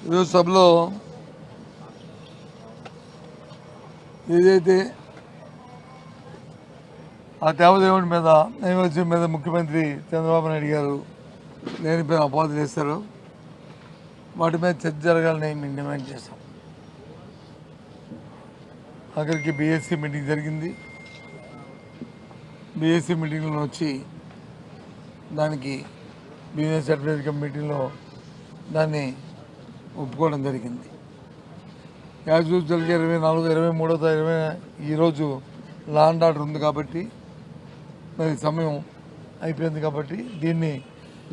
ఈరోజు సభలో ఏదైతే ఆ దేవదేవుడి మీద నైవేద్యం మీద ముఖ్యమంత్రి చంద్రబాబు నాయుడు గారు లేనిపోయిన అపాధులు చేశారు, వాటి మీద చర్చ జరగాలని మేము డిమాండ్ చేస్తాం. అక్కడికి బీఎస్సీ మీటింగ్ జరిగింది. బీఎస్సీ మీటింగ్లో వచ్చి దానికి బిజినెస్ అడ్వైజరీ మీటింగ్లో దాన్ని ఒప్పుకోవడం జరిగింది. యాజ్ యూజువల్గా 24, 23వ తారీఖు ఈరోజు లా అండ్ ఆర్డర్ ఉంది కాబట్టి మరి సమయం అయిపోయింది కాబట్టి దీన్ని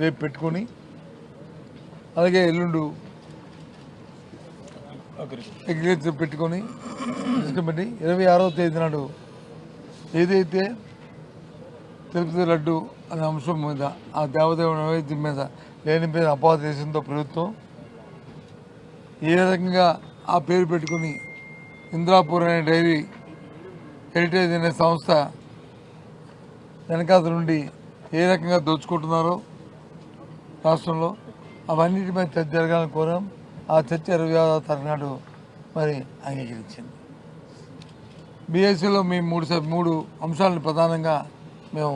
రేపు పెట్టుకొని, అలాగే ఎల్లుండు అగ్రికల్చర్ పెట్టుకొని తీసుకుపెట్టి 26వ తేదీ నాడు ఏదైతే తిరుపతి లడ్డు అనే అంశం మీద ఆ దేవదేవుడి నైవేద్యం మీద లేనిపోయిన అపాధ చేసిందో ప్రభుత్వం ఏ రకంగా ఆ పేరు పెట్టుకుని ఇంద్రాపూర్ అనే డైరీ హెరిటేజ్ అనే సంస్థ వెనకాల నుండి ఏ రకంగా దోచుకుంటున్నారో రాష్ట్రంలో అవన్నిటి మీద చర్చ జరగాలని కోరాం. ఆ చర్చ 26వ తారీఖు నాడు మరి అంగీకరించింది. బీఎస్సీలో మేము మూడు అంశాలను ప్రధానంగా మేము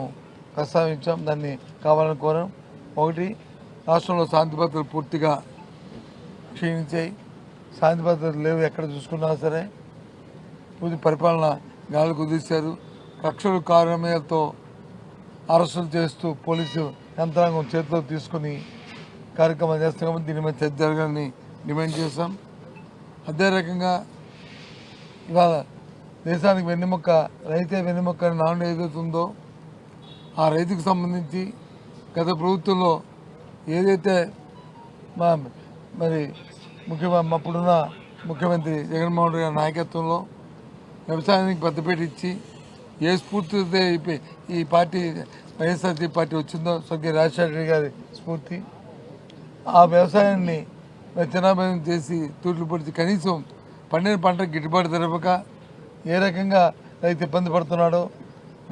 ప్రస్తావించాం, దాన్ని కావాలని కోరాం. ఒకటి, రాష్ట్రంలో శాంతి భద్రతలు పూర్తిగా క్షీణించాయి. శాంతి భద్రతలు లేవు, ఎక్కడ చూసుకున్నా సరే. పరిపాలన గాలి కుదిశారు. కక్షలు కారణాలతో అరెస్టులు చేస్తూ పోలీసు యంత్రాంగం చేతిలో తీసుకుని కార్యక్రమాలు చేస్తాం కాబట్టి దీని మీద చర్చ జరగాలని డిమాండ్ చేస్తాం. అదే రకంగా ఇవాళ దేశానికి వెన్నెముక్క రైతే వెన్నెముక్క అని నాన్న ఏదైతే ఉందో ఆ రైతుకు సంబంధించి గత ప్రభుత్వంలో ఏదైతే మరి అప్పుడున్న ముఖ్యమంత్రి జగన్మోహన్ రెడ్డి గారి నాయకత్వంలో వ్యవసాయానికి పెద్దపీట ఇచ్చి ఏ స్ఫూర్తితో ఈ పార్టీ వైఎస్ఆర్సీపీ పార్టీ వచ్చిందో స్వర్గీయ రాజశేఖర రెడ్డి గారి స్ఫూర్తి, ఆ వ్యవసాయాన్ని చిన్నాభిన్నం చేసి తూట్లు పొడిచి కనీసం పండిన పంట గిట్టుబాటు జరపక ఏ రకంగా రైతు ఇబ్బంది పడుతున్నాడో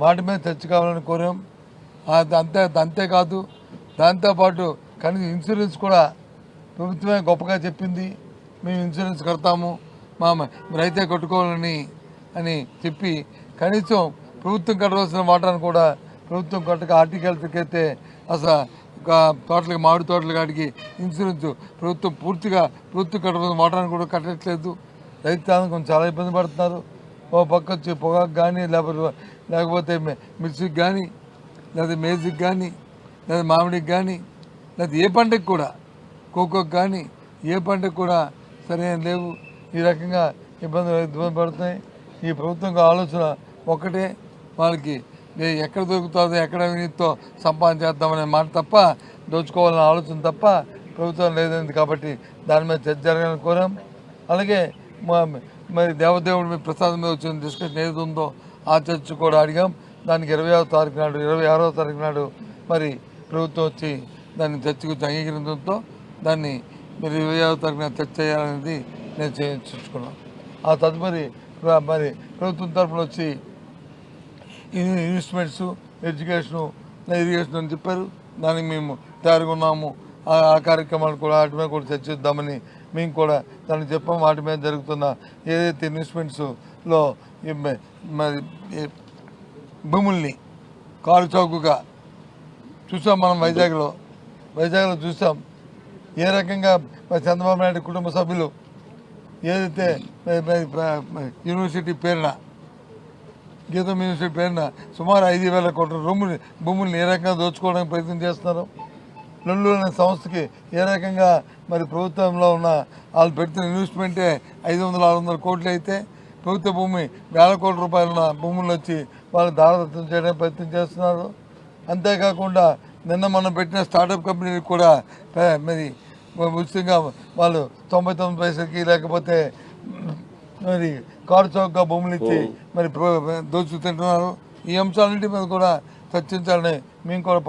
వాటి మీద చర్చ కావాలని కోరాం. అంతేకాదు, దాంతోపాటు కనీసం ఇన్సూరెన్స్ కూడా ప్రభుత్వమే గొప్పగా చెప్పింది, మేము ఇన్సూరెన్స్ కడతాము, మా రైతే కట్టుకోవాలని అని చెప్పి కనీసం ప్రభుత్వం కట్టవలసిన వాటాను కూడా ప్రభుత్వం కట్టక హార్టికల్చర్కి అయితే అసలు తోటలకి మామిడి తోటల కాడికి ఇన్సూరెన్స్ ప్రభుత్వం కట్టవలసిన వాటాను కూడా కట్టట్లేదు. రైతాంగం కొంచెం చాలా ఇబ్బంది పడుతున్నారు. ఓ పక్క వచ్చి పొగాకు కానీ లేకపోతే మిర్చికి కానీ లేదా మేజికి కానీ లేదా మామిడికి కానీ లేదా ఏ పంటకు కూడా కోకోకి కానీ ఏ పంటకు కూడా సరైన లేవు. ఈ రకంగా ఇబ్బంది పడుతున్నాయి. ఈ ప్రభుత్వం ఆలోచన ఒక్కటే, వాళ్ళకి ఎక్కడ దొరుకుతుందో ఎక్కడ అవినీతితో సంపాదన చేద్దామనే మాట తప్ప, దోచుకోవాలనే ఆలోచన తప్ప ప్రభుత్వం లేదనేది కాబట్టి దాని మీద చర్చ జరగాలని కోరాం. అలాగే మరి దేవదేవుడి మీద ప్రసాదం మీద వచ్చిన డిస్కషన్ ఏది ఉందో ఆ చర్చ కూడా అడిగాం. దానికి 26వ తారీఖు నాడు మరి ప్రభుత్వం వచ్చి దాన్ని చర్చకు అంగీకరించడంతో దాన్ని మీరు 26వ తారీఖున చర్చ చేయాలనేది నేను చర్చించుకున్నాను. ఆ తదుపరి మరి ప్రభుత్వం తరఫున వచ్చి ఇన్వెస్ట్మెంట్స్, ఎడ్యుకేషను, ఇరిగేషన్ అని చెప్పారు. దానికి మేము తయారుగా ఉన్నాము. ఆ కార్యక్రమాలు కూడా వాటి మీద కూడా చర్చిద్దామని మేము కూడా దానికి చెప్పాము. వాటి మీద జరుగుతున్న ఏదైతే ఇన్వెస్ట్మెంట్స్లో మరి భూముల్ని కారు చౌకగా చూసాం. మనం వైజాగ్లో చూసాం ఏ రకంగా చంద్రబాబు నాయుడు కుటుంబ సభ్యులు ఏదైతే యూనివర్సిటీ పేరున గీతం యూనివర్సిటీ పేరున సుమారు 5,000 కోట్ల భూముల్ని ఏ రకంగా దోచుకోవడానికి ప్రయత్నం చేస్తున్నారు. లొల్లు అనే సంస్థకి ఏ రకంగా మరి ప్రభుత్వంలో ఉన్న వాళ్ళు పెడుతున్న ఇన్వెస్ట్మెంటే 500-600 కోట్లు అయితే ప్రభుత్వ భూమి 1,000 కోట్ల రూపాయలు ఉన్న భూములు వచ్చి వాళ్ళు దారదత్తం చేయడానికి ప్రయత్నం చేస్తున్నారు. అంతేకాకుండా నిన్న మనం పెట్టిన స్టార్టప్ కంపెనీలకు కూడా మరి ఉచితంగా వాళ్ళు 99 పైసలకి లేకపోతే మరి కారు చౌకగా భూములు ఇచ్చి మరి దోచు తింటున్నారు. ఈ అంశాలన్నింటి మీద కూడా చర్చించాలని మేము కూడా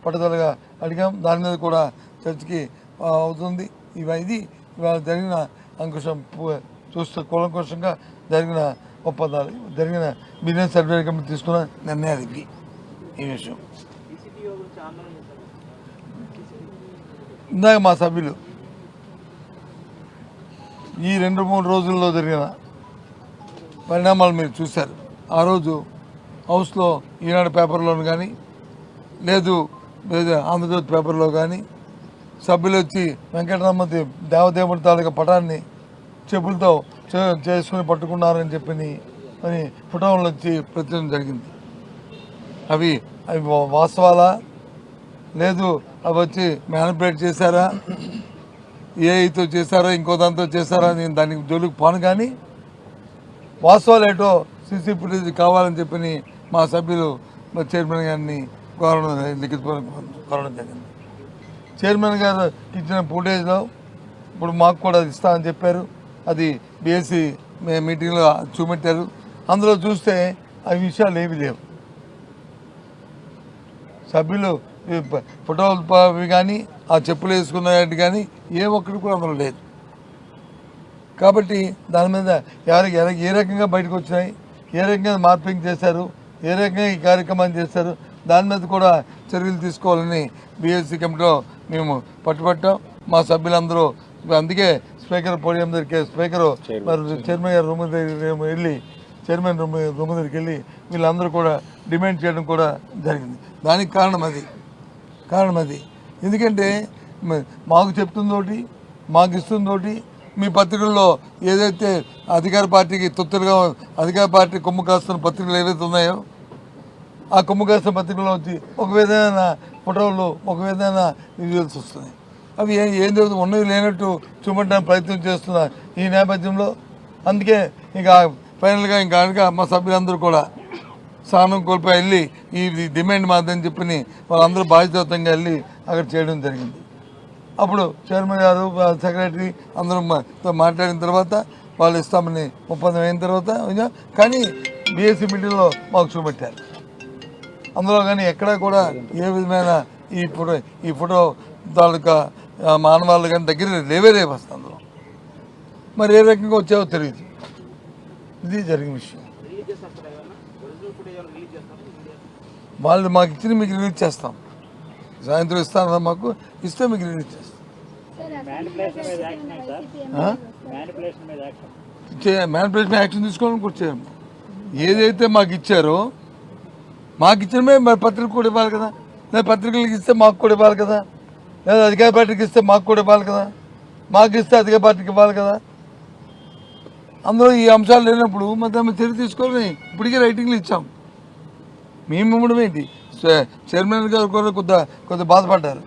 పట్టుదలగా అడిగాం. దాని మీద కూడా చర్చకి అవుతుంది. ఇది ఇవాళ జరిగిన అంకుశం చూస్తే కూలంకుషంగా జరిగిన ఒప్పందాలు, జరిగిన బిజినెస్ అడ్వైజరీ కమిటీ తీసుకున్న నిర్ణయాలు ఈ విషయం. ఇందాక మా సభ్యులు ఈ 2-3 రోజుల్లో జరిగిన పరిణామాలు మీరు చూశారు. ఆ రోజు హౌస్లో ఈనాడు పేపర్లోను కానీ లేదు ఆంధ్రజ్యోతి పేపర్లో కానీ సభ్యులు వచ్చి వెంకటరామూర్తి దేవదేవుడి తాలూకా పటాన్ని చెప్పులతో చేసుకుని పట్టుకున్నారని చెప్పి అని ఫోటోలు వచ్చి ప్రచురణ జరిగింది. అవి వాస్తవాలా లేదు అవి వచ్చి మ్యానిపులేట్ చేశారా, ఏఐతో చేశారా, ఇంకో దాంతో చేశారా, నేను దానికి జోలికి పోను. కానీ వాస్తవాలు ఏంటో సీసీ ఫుటేజ్ కావాలని చెప్పి మా సభ్యులు చైర్మన్ గారిని కోరడం జరిగింది. చైర్మన్ గారు ఇచ్చిన ఫుటేజ్లో ఇప్పుడు మాకు కూడా ఇస్తామని చెప్పారు. అది బీఎస్సీ మీటింగ్లో చూపెట్టారు. అందులో చూస్తే ఆ విషయాలు ఏవి లేవు. సభ్యులు ఫోటోలు కానీ ఆ చెప్పులు వేసుకున్నట్టు కానీ ఏ ఒక్కటి కూడా అందులో లేదు. కాబట్టి దాని మీద ఎవరికి ఏ రకంగా బయటకు వచ్చినాయి, ఏ రకంగా మార్పింగ్ చేశారు, ఏ రకంగా ఈ కార్యక్రమాన్ని చేశారు, దాని మీద కూడా చర్యలు తీసుకోవాలని బీఎస్సీ కమిటీలో మేము పట్టుబట్టాం. మా సభ్యులందరూ అందుకే స్పీకర్ పోడియం దగ్గరికి స్పీకర్ మరి చైర్మన్ గారు రూమ్ దగ్గర వెళ్ళి చైర్మన్ రూమ్ దగ్గరికి వెళ్ళి వీళ్ళందరూ కూడా డిమాండ్ చేయడం కూడా జరిగింది. దానికి కారణం అది. ఎందుకంటే మాకు చెప్తుందోటి, మాకు ఇస్తుందోటి, మీ పత్రికల్లో ఏదైతే అధికార పార్టీకి తొత్తులుగా అధికార పార్టీ కొమ్ము కాస్తున్న పత్రికలు ఏవైతే ఉన్నాయో ఆ కొమ్ము కాస్తున్న పత్రికల్లో వచ్చి ఒక విధమైన ఫోటోలు, ఒక విధమైన విజువల్స్ వస్తున్నాయి. అవి ఏం జరుగుతుంది, ఉన్నవి లేనట్టు చూపడానికి ప్రయత్నం చేస్తున్న ఈ నేపథ్యంలో అందుకే ఇంకా ఫైనల్గా ఇంకా మా సభ్యులందరూ కూడా స్థానం కోల్పోయి వెళ్ళి ఈ డిమాండ్ మాదని చెప్పి వాళ్ళందరూ బాధ్యతంగా వెళ్ళి అక్కడ చేయడం జరిగింది. అప్పుడు చైర్మన్ గారు సెక్రటరీ అందరూ మాట్లాడిన తర్వాత వాళ్ళు ఇస్తామని ఒప్పందం అయిన తర్వాత కానీ బీఎస్సీ మీటింగ్లో మాకు చూపెట్టారు. అందులో కానీ ఎక్కడా కూడా ఏ విధమైన ఈ ఫోటో తాలూకా మానవాళ్ళు కానీ దగ్గర లేవే వస్తుంది. అందులో మరి ఏ రకంగా వచ్చావో తెలియదు. ఇది జరిగిన విషయం. వాళ్ళు మాకు ఇచ్చిన మీకు రిలీజ్ చేస్తాం. సాయంత్రం ఇస్తాను మాకు ఇస్తే మీకు రిలీజ్ చేస్తాం. మ్యానిపులేషన్ యాక్షన్ తీసుకోవాలని కూడా చేయము. ఏదైతే మాకు ఇచ్చారో మాకు ఇచ్చినమే మరి పత్రికలు కూడా ఇవ్వాలి కదా, లేదా పత్రికలకు ఇస్తే మాకు కూడా ఇవ్వాలి కదా, లేదా అధికార పార్టీకి ఇస్తే మాకు కూడా ఇవ్వాలి కదా, మాకు ఇస్తే అధికార పార్టీకి ఇవ్వాలి కదా. అందులో ఈ అంశాలు లేనప్పుడు మరి చర్య తీసుకోవాలని ఇప్పటికే రైటింగ్లు ఇచ్చాం. మేము ఇవ్వడం ఏంటి, చైర్మన్ గారు కూడా కొద్దిగా బాధపడ్డారు.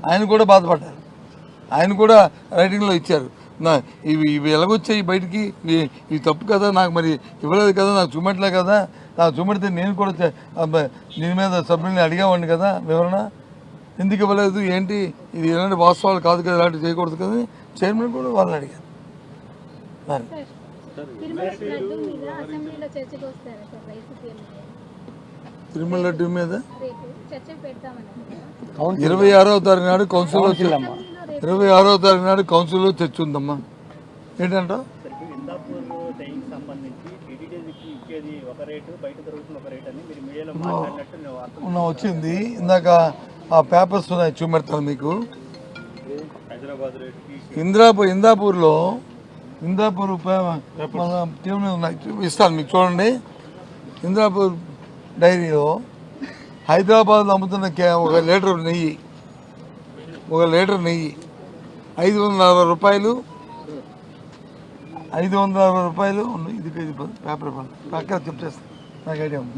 ఆయన కూడా బాధపడ్డారు. ఆయన కూడా రైటింగ్లో ఇచ్చారు. ఇవి ఎలాగొచ్చాయి బయటికి, ఇవి తప్పు కదా, నాకు మరి ఇవ్వలేదు కదా, నాకు చూపెట్టలే కదా, నాకు చూపెడితే నేను కూడా దీని మీద సభ్యుల్ని అడిగేవాడిని కదా వివరణ, ఎందుకు ఇవ్వలేదు ఏంటి, ఇది ఎలాంటి వాస్తవాలు కాదు కదా, ఇలాంటివి చేయకూడదు కదా, చైర్మన్ కూడా వాళ్ళని అడిగారు. తిరుమల లడ్డు మీద 26వ తారీఖు నాడు కౌన్సిల్లో 26వ తారీఖు నాడు కౌన్సిల్లో చర్చ ఉందమ్మా. ఏంటంట వచ్చింది ఇందాక ఆ పేపర్స్ ఉన్నాయి చూపెడతాను మీకు. ఇందాపూర్ ఇస్తాను మీకు చూడండి. ఇంద్రాపూర్ డైరీలో హైదరాబాద్లో అమ్ముతున్న ఒక లీటర్ నెయ్యి 560 రూపాయలు. 560 రూపాయలు. ఇది పేపర్ పక్కన చెప్పేస్తాను, నాకు ఐడియా ఉంది.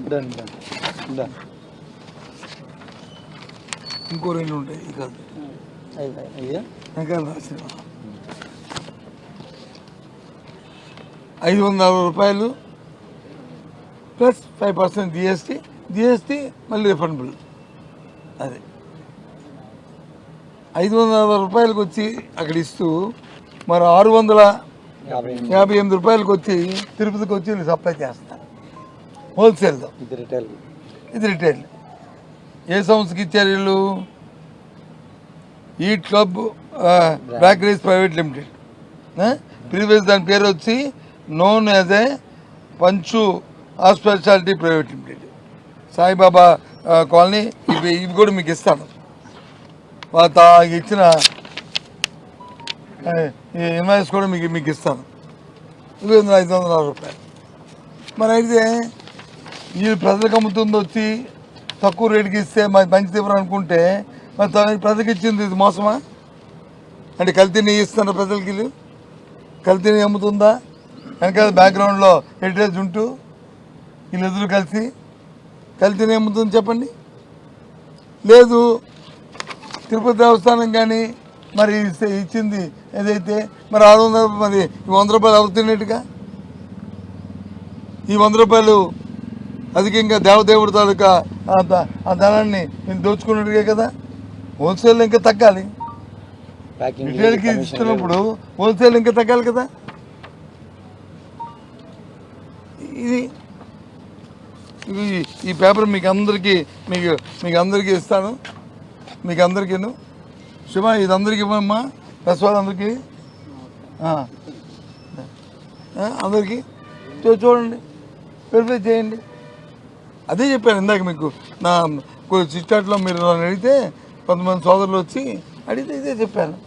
ఇంకో 2 ఉంటాయి ఇక రాసిన 560 రూపాయలు ప్లస్ 5% జిఎస్టీ మళ్ళీ రిఫండబుల్. అదే 560 రూపాయలకు వచ్చి అక్కడ ఇస్తూ మరి 658 రూపాయలకు వచ్చి తిరుపతికి వచ్చి సప్లై చేస్తారు హోల్సేల్లో. ఇది రిటైల్. ఏ సంస్థకి ఇచ్చారు వీళ్ళు? Eat club bakeries private limited. Previous దాని పేరు వచ్చి నోన్ యాజ్ ఏ పంచు hospitality private limited. Saibaba colony. ఇవి కూడా మీకు ఇస్తాను. ఇచ్చిన ఇన్వాయిస్ కూడా మీకు ఇస్తాను. ఇది 500 రూపాయలు. మరి అయితే ఈ ప్రజలకు అమ్ముతుంది వచ్చి తక్కువ రేటుకి ఇస్తే మరి మంచిది ఎవరు అనుకుంటే మరి ప్రజలకు ఇచ్చింది ఇది మోసమా? అంటే కల్తీ నెయ్యి ఇస్తున్న ప్రజలకి వీళ్ళు కల్తీ నెయ్యి అమ్ముతుందా? వెనకాల బ్యాక్గ్రౌండ్లో హెరిటేజ్ ఉంటూ వీళ్ళు ఎదురు కలిసి కల్తీ నెయ్యి అమ్ముతుంది చెప్పండి. లేదు తిరుపతి దేవస్థానం కానీ మరి ఇచ్చింది ఏదైతే మరి 600 మరి 100 రూపాయలు అవుతున్నట్టుగా ఈ 100 రూపాయలు అధికంగా దేవదేవుడి తాలూకా ఆ ధనాన్ని నేను దోచుకున్నట్టుగా కదా. హోల్సేల్ ఇంకా తగ్గాలి, రిటైల్కి ఇస్తున్నప్పుడు హోల్సేల్ ఇంకా తగ్గాలి కదా. ఇది ఈ పేపర్ మీకు అందరికీ ఇస్తాను. మీకు అందరికీను శుభ ఇది అందరికీ ఇవ్వమ్మా, ప్రెస్ వాళ్ళందరికీ అందరికీ చూడండి, వెరిఫై చేయండి. అదే చెప్పాను ఇందాక మీకు. నా చిట్చాట్లో మీరు అడిగితే కొంతమంది సోదరులు వచ్చి అడిగితే ఇదే చెప్పాను.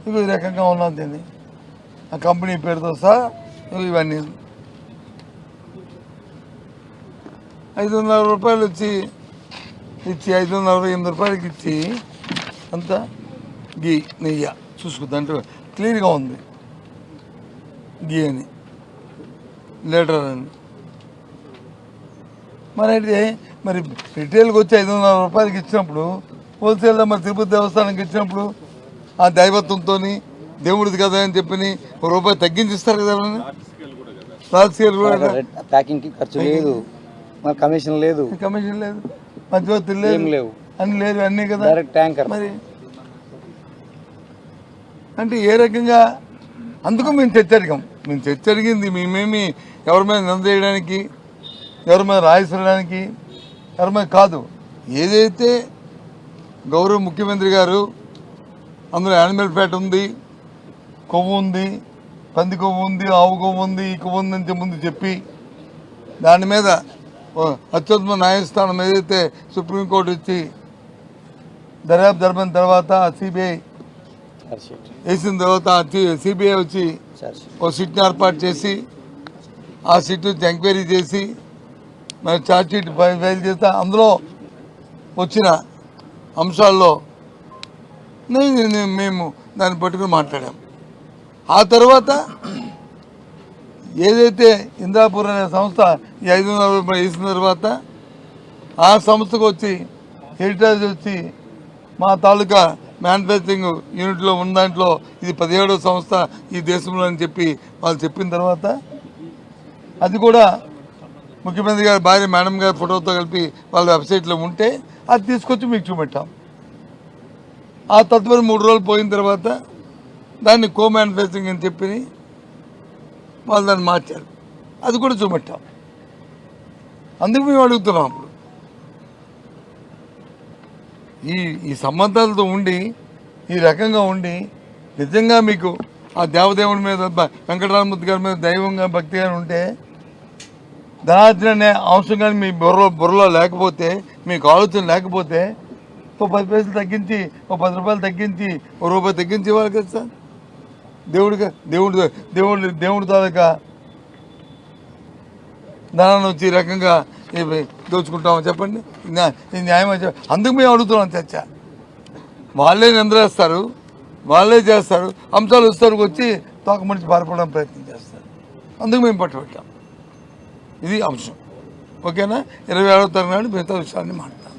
ఇవి ఈ రకంగా ఉన్నది దీన్ని ఆ కంపెనీ పేరుతో సహా ఇవన్నీ 500 రూపాయలు ఇచ్చి 548 రూపాయలకి ఇచ్చి అంతా గీ నెయ్యి చూసుకుందా అంటే క్లియర్గా ఉంది గీ అని లీటర్ అని. మరి అయితే మరి రిటైల్కి వచ్చి 500 రూపాయలకి ఇచ్చినప్పుడు హోల్సేల్లో మరి తిరుపతి దేవస్థానానికి ఇచ్చినప్పుడు ఆ దైవత్వంతో దేవుడిది కదా అని చెప్పి ₹1 తగ్గించి ఇస్తారు కదా. రాజకీయాలు కూడా ప్యాకింగ్కి ఖర్చు లేదు, కమిషన్ లేదు మధ్యవర్తులు లేవు అన్ని లేవు అన్నీ కదా. ట్యాంకర్ మరి అంటే ఏ రకంగా అందుకు మేము చర్చడిగింది మేమేమి ఎవరి మీద నింద చేయడానికి, ఎవరి మీద రాయిసడానికి, ఎవరి మీద కాదు. ఏదైతే గౌరవ ముఖ్యమంత్రి గారు అందులో యానిమల్ ఫ్యాట్ ఉంది, కొవ్వు ఉంది, పంది కొవ్వు ఉంది, ఆవు కొవ్వు ఉంది, ఈ కొవ్వు ఉందని ముందు చెప్పి దాని మీద అత్యుత్తమ న్యాయస్థానం ఏదైతే సుప్రీంకోర్టు ఇచ్చి దర్యాప్తు జరిపిన తర్వాత సిబిఐ వేసిన తర్వాత సిబిఐ వచ్చి ఒక సిట్ని ఏర్పాటు చేసి ఆ సిట్ నుంచి ఎంక్వైరీ చేసి మరి ఛార్జ్షీట్ ఫైల్ చేస్తే అందులో వచ్చిన అంశాల్లో మేము దాన్ని పట్టుకుని మాట్లాడాం. ఆ తర్వాత ఏదైతే ఇంద్రాపూర్ అనే సంస్థ ఈ 500 రూపాయలు వేసిన తర్వాత ఆ సంస్థకు వచ్చి హెరిటేజ్ వచ్చి మా తాలూకా మ్యానుఫ్యాక్చరింగ్ యూనిట్లో ఉన్న దాంట్లో ఇది 17వ సంస్థ ఈ దేశంలో అని చెప్పి వాళ్ళు చెప్పిన తర్వాత అది కూడా ముఖ్యమంత్రి గారి భార్య మేడం గారి ఫోటోతో కలిపి వాళ్ళ వెబ్సైట్లో ఉంటే అది తీసుకొచ్చి మీకు చూపెట్టాం. ఆ తదుపరి 3 రోజులు పోయిన తర్వాత దాన్ని కో మ్యానుఫ్యాక్చరింగ్ అని చెప్పి వాళ్ళు దాన్ని మార్చారు, అది కూడా చూపెట్టాం. అందుకు మేము అడుగుతున్నాం. అప్పుడు ఈ సంబంధాలతో ఉండి ఈ రకంగా ఉండి నిజంగా మీకు ఆ దేవదేవుడి మీద వెంకటరామమూర్తి గారి మీద దైవంగా భక్తిగా ఉంటే ధనార్జన అనే అంశం కానీ మీ బుర్రలో లేకపోతే, మీకు ఆలోచన లేకపోతే ఓ 10 పైసలు తగ్గించి, ఓ 10 రూపాయలు తగ్గించి, ₹1 తగ్గించి ఇవ్వాలి కదా సార్. దేవుడి తాలూకా ధనాన్ని వచ్చి ఈ రకంగా దోచుకుంటామో చెప్పండి. ఇది న్యాయమా? అందుకు మేము అడుగుతున్నాం చర్చ. వాళ్ళే నిందలేస్తారు, వాళ్ళే చేస్తారు, అంశాలు వస్తారు వచ్చి తోక మనిషి పారిపోవడానికి ప్రయత్నం చేస్తారు. అందుకు మేము పట్టుబట్టాం. ఇది అంశం. ఓకేనా? 27వ తారీఖు నాడు మిగతా విషయాన్ని మాట్లాడతాం.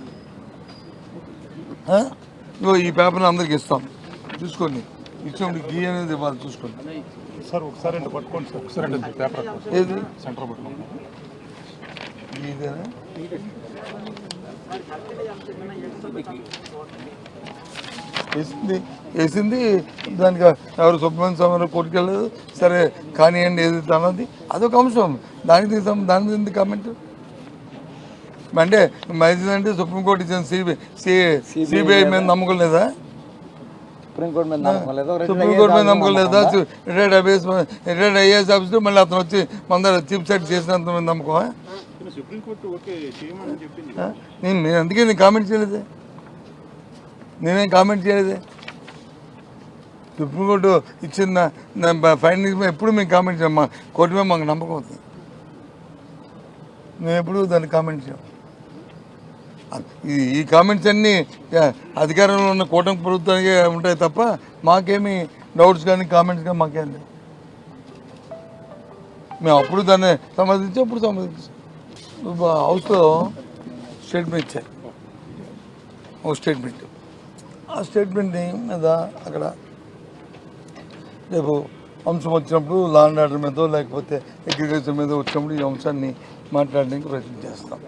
ఈ పేపర్ని అందరికి ఇస్తాం, చూసుకోండి. ఇచ్చేప్పుడు గీ అనేది ఇవ్వాలి, చూసుకోండి సార్. ఒకసారి పట్టుకోండి సార్, ఒకసారి పేపర్ ఏది సెంటర్ పట్టుకోండి. ఇదేనా వేసింది దానికి ఎవరు సుబ్రహ్మణ్య స్వామి కోర్టుకెళ్ళలేదు. సరే కానివ్వండి, ఏదైతే అన్నది అదొక అంశం. దాని మీద ఎందుకు కామెంట్ అంటే మైజీదంటే సుప్రీంకోర్టు ఇచ్చిన సిబిఐ మీద నమ్మకం లేదా? సుప్రీంకోర్టు మీద నమ్మకం లేదా? రిటైర్డ్ ఐఏఎస్ ఆఫీసర్ మళ్ళీ అతను వచ్చి మన చీఫ్ సెక్రటరీ చేసినంత మీద నమ్మకమా? నేను అందుకే నేను కామెంట్ చేయలేదే. సుప్రీంకోర్టు ఇచ్చిన ఫైండింగ్స్ మీద ఎప్పుడు మేము కామెంట్ చేయం. మా కోర్టు మీద మాకు నమ్మకం అవుతుంది. మేము ఎప్పుడు దాన్ని కామెంట్ చేయం. ఈ కామెంట్స్ అన్నీ అధికారంలో ఉన్న కూటమి ప్రభుత్వానికి ఉంటాయి తప్ప మాకేమీ డౌట్స్ కానీ కామెంట్స్ కానీ మాకేం లేవు. మేము అప్పుడు దాన్ని సమర్థించాం, అప్పుడు సమర్థించాం. హౌస్లో స్టేట్మెంట్ ఇచ్చారు, ఒక స్టేట్మెంట్. ఆ స్టేట్మెంట్ మీద అక్కడ రేపు అంశం వచ్చినప్పుడు లా అండ్ ఆర్డర్ మీదో లేకపోతే అగ్రికల్చర్ మీద వచ్చినప్పుడు ఈ అంశాన్ని మాట్లాడడానికి ప్రయత్నం చేస్తాం.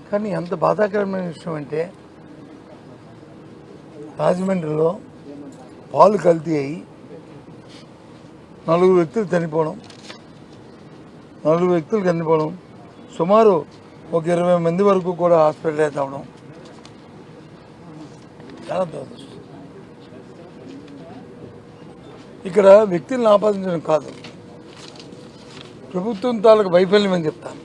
కానీ ఎంత బాధాకరమైన విషయం అంటే రాజమండ్రిలో పాలు కల్తీ అయ్యి 4 వ్యక్తులు చనిపోవడం, సుమారు ఒక 20 మంది వరకు కూడా హాస్పిటలైజ్ అవ్వడం చాలా దురదృష్టం. ఇక్కడ వ్యక్తులను ఆపాదించడం కాదు, ప్రభుత్వం తాలూకు వైఫల్యం అని చెప్తాను.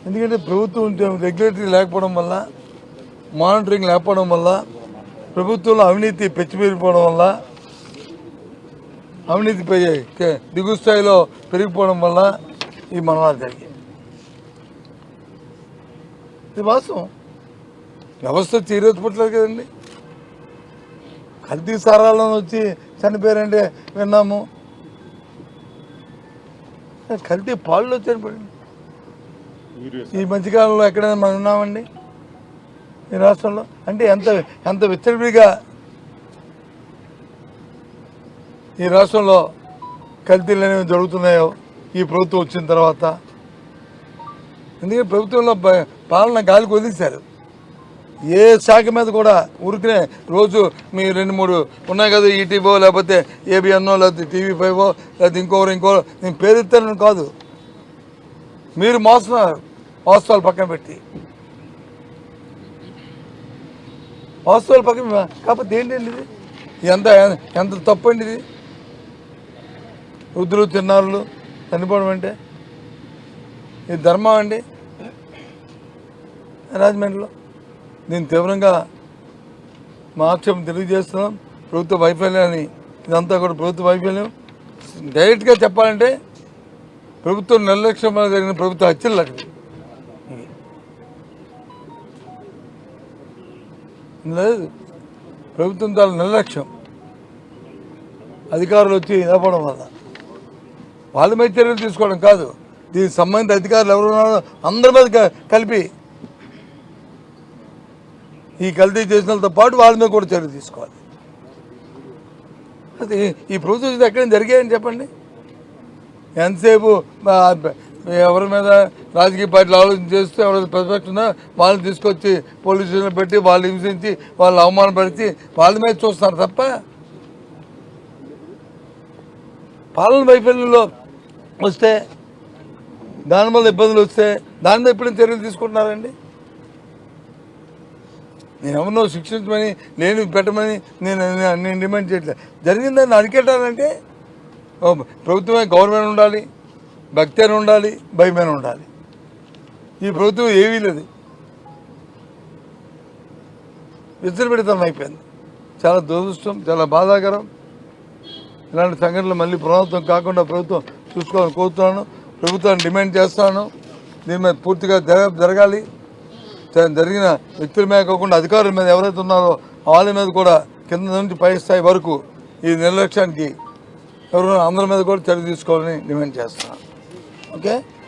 ఎందుకంటే ప్రభుత్వం రెగ్యులేటరీ లేకపోవడం వల్ల, మానిటరింగ్ లేకపోవడం వల్ల, ప్రభుత్వంలో అవినీతి పెచ్చిపెరిగిపోవడం వల్ల, అవినీతి దిగువ స్థాయిలో పెరిగిపోవడం వల్ల ఈ మరణాలు జరిగాయి. ఇది వాస్తవం. వ్యవస్థ ఈరోజు పుట్టలేదు కదండి. కల్తీ సారాల్లో వచ్చి చనిపోయారంటే విన్నాము, కల్తీ పాల్లో చనిపోయింది. ఈ మధ్యకాలంలో ఎక్కడైనా మనం ఉన్నామండి ఈ రాష్ట్రంలో? అంటే ఎంత విచ్చలవిడిగా ఈ రాష్ట్రంలో కల్తీలు అనేవి జరుగుతున్నాయో ఈ ప్రభుత్వం వచ్చిన తర్వాత. ఎందుకంటే ప్రభుత్వంలో పాలన గాలికి వదిలేశారు. ఏ శాఖ మీద కూడా ఊరికనే రోజు మీ 2-3 ఉన్నాయి కదా, ఈటీవో లేకపోతే ఏబిఎన్నో లేకపోతే TV5 లేకపోతే ఇంకోరు నేను పేరెత్తానని కాదు, మీరు మోస్తున్నారు. వాస్తవాలు పక్కన పెట్టి వాస్తవాలు పక్కన కాకపోతే ఏంటండి ఇది? ఎంత తప్పు అండి ఇది? వృద్ధులు చిన్నారులు చనిపోవడం అంటే ఇది ధర్మం అండి రాజమండ్రిలో? దీన్ని తీవ్రంగా మా ఆక్షేపం తెలియజేస్తున్నాం. ప్రభుత్వ వైఫల్యాన్ని, ఇదంతా కూడా ప్రభుత్వ వైఫల్యం. డైరెక్ట్గా చెప్పాలంటే ప్రభుత్వం నిర్లక్ష్యం వల్ల జరిగిన ప్రభుత్వ హత్యలు లాంటివి. లేదు, ప్రభుత్వం తాను నిర్లక్ష్యం, అధికారులు వచ్చి ఇవ్వడం వల్ల వాళ్ళ మీద చర్యలు తీసుకోవడం కాదు, దీనికి సంబంధిత అధికారులు ఎవరు ఉన్నారో అందరి మీద కలిపి ఈ కల్తీ చేసిన వాళ్ళతో పాటు వాళ్ళ మీద కూడా చర్యలు తీసుకోవాలి. అది ఈ ప్రభుత్వం ఎక్కడైనా జరిగాయని చెప్పండి. ఎంతసేపు ఎవరి మీద రాజకీయ పార్టీలు ఆలోచన చేస్తూ ఎవరైనా ప్రతిపక్షం వాళ్ళని తీసుకొచ్చి పోలీస్ స్టేషన్లో పెట్టి వాళ్ళు హింసించి వాళ్ళు అవమానపరిచి వాళ్ళ మీద చూస్తున్నారు తప్ప పాలన వైఫల్యంలో వస్తే, దానివల్ల ఇబ్బందులు వస్తే దాని మీద ఎప్పుడైనా చర్యలు తీసుకుంటున్నారండి? నేను ఎవరినో శిక్షించమని, నేను పెట్టమని నేను డిమాండ్ చేయట్లేదు. జరిగిందని అరికెట్టాలంటే ప్రభుత్వమే, గవర్నమెంట్ ఉండాలి, భక్తి అని ఉండాలి, భయమైన ఉండాలి. ఈ ప్రభుత్వం ఏమీ లేదు, విచ్చలపెడితనం అయిపోయింది. చాలా దురదృష్టం, చాలా బాధాకరం. ఇలాంటి సంఘటనలు మళ్ళీ పునరావృతం కాకుండా ప్రభుత్వం చూసుకోవాలని కోరుతున్నాను. ప్రభుత్వాన్ని డిమాండ్ చేస్తాను, దీని మీద పూర్తిగా జరగాలి. జరిగిన వ్యక్తుల మీద కాకుండా అధికారుల మీద ఎవరైతే ఉన్నారో వాళ్ళ మీద కూడా కింద నుంచి పై స్థాయి వరకు ఈ నిర్లక్ష్యానికి ఎవరైనా అందరి మీద కూడా చర్య తీసుకోవాలని డిమాండ్ చేస్తున్నాను. ఓకే.